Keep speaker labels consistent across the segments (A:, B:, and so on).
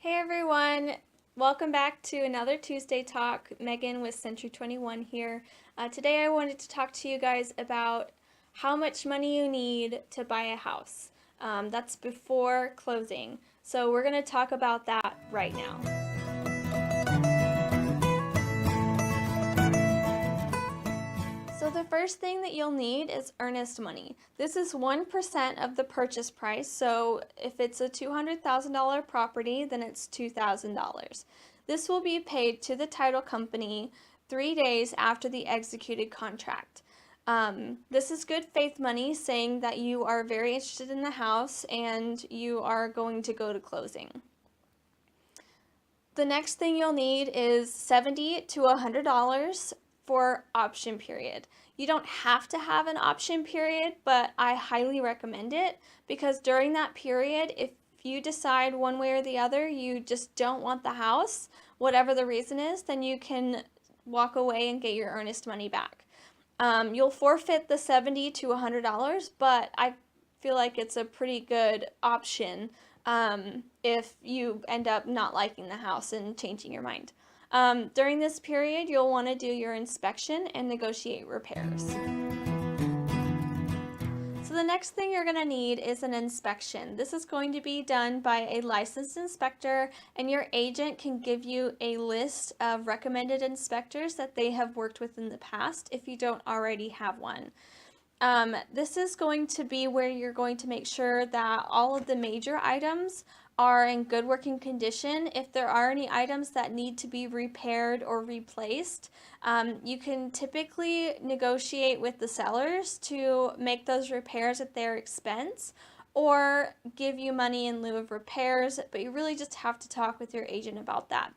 A: Hey everyone, welcome back to another Tuesday Talk. Megan with Century 21 here. Today I wanted to talk to you guys about how much money you need to buy a house. That's before closing. So we're going to talk about that right now. So the first thing that you'll need is earnest money. This is 1% of the purchase price, so if it's a $200,000 property, then it's $2,000. This will be paid to the title company 3 days after the executed contract. This is good faith money saying that you are very interested in the house and you are going to go to closing. The next thing you'll need is $70 to $100 for option period. You don't have to have an option period, but I highly recommend it because during that period, if you decide one way or the other, you just don't want the house, whatever the reason is, then you can walk away and get your earnest money back. You'll forfeit the $70 to $100, but I feel like it's a pretty good option if you end up not liking the house and changing your mind. During this period, you'll want to do your inspection and negotiate repairs. So the next thing you're going to need is an inspection. This is going to be done by a licensed inspector, and your agent can give you a list of recommended inspectors that they have worked with in the past if you don't already have one. This is going to be where you're going to make sure that all of the major items are in good working condition. If there are any items that need to be repaired or replaced, you can typically negotiate with the sellers to make those repairs at their expense or give you money in lieu of repairs, but you really just have to talk with your agent about that.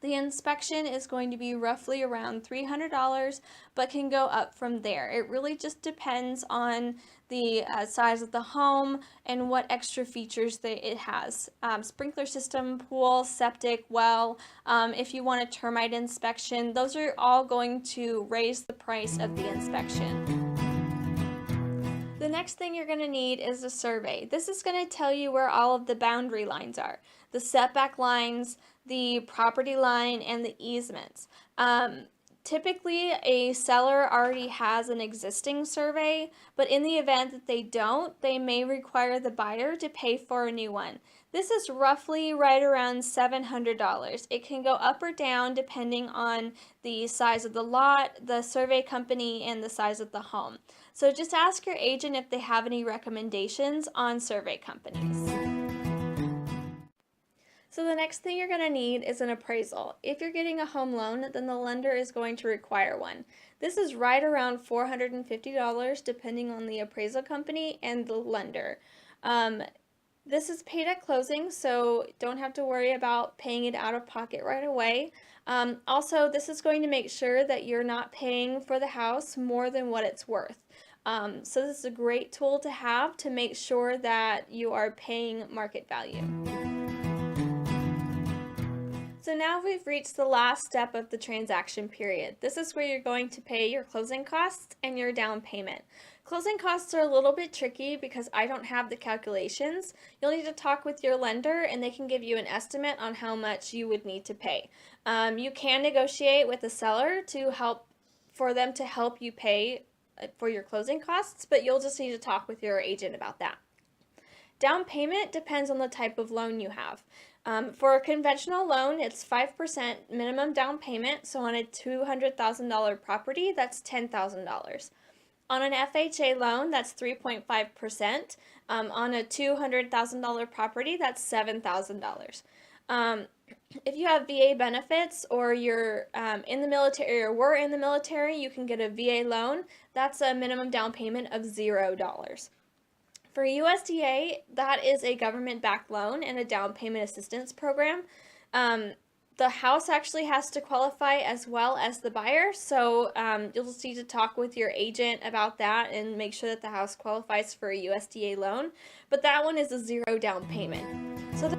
A: The inspection is going to be roughly around $300, but can go up from there. It really just depends on the size of the home and what extra features that it has. Sprinkler system, pool, septic, well, if you want a termite inspection, those are all going to raise the price of the inspection. The next thing you're going to need is a survey. This is going to tell you where all of the boundary lines are, the setback lines, the property line, and the easements. Typically, a seller already has an existing survey, but in the event that they don't, they may require the buyer to pay for a new one. This is roughly right around $700. It can go up or down depending on the size of the lot, the survey company, and the size of the home. So just ask your agent if they have any recommendations on survey companies. So the next thing you're going to need is an appraisal. If you're getting a home loan, then the lender is going to require one. This is right around $450 depending on the appraisal company and the lender. This is paid at closing, so don't have to worry about paying it out of pocket right away. Also, this is going to make sure that you're not paying for the house more than what it's worth. So this is a great tool to have to make sure that you are paying market value. So now we've reached the last step of the transaction period. This is where you're going to pay your closing costs and your down payment. Closing costs are a little bit tricky because I don't have the calculations. You'll need to talk with your lender and they can give you an estimate on how much you would need to pay. You can negotiate with the seller for them to help you pay for your closing costs, but you'll just need to talk with your agent about that. Down payment depends on the type of loan you have. For a conventional loan, it's 5% minimum down payment, so on a $200,000 property, that's $10,000. On an FHA loan, that's 3.5%. On a $200,000 property, that's $7,000. If you have VA benefits or you're in the military or were in the military, you can get a VA loan. That's a minimum down payment of $0. For USDA, that is a government-backed loan and a down payment assistance program. The house actually has to qualify as well as the buyer, so you'll just need to talk with your agent about that and make sure that the house qualifies for a USDA loan. But that one is a $0 down payment. So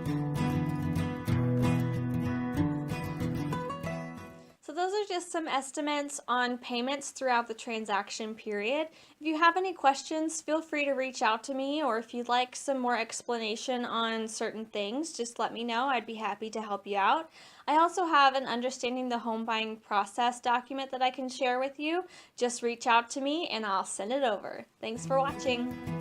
A: those are just some estimates on payments throughout the transaction period. If you have any questions, feel free to reach out to me, or if you'd like some more explanation on certain things, just let me know. I'd be happy to help you out. I also have an Understanding the Home Buying Process document that I can share with you. Just reach out to me and I'll send it over. Thanks for watching.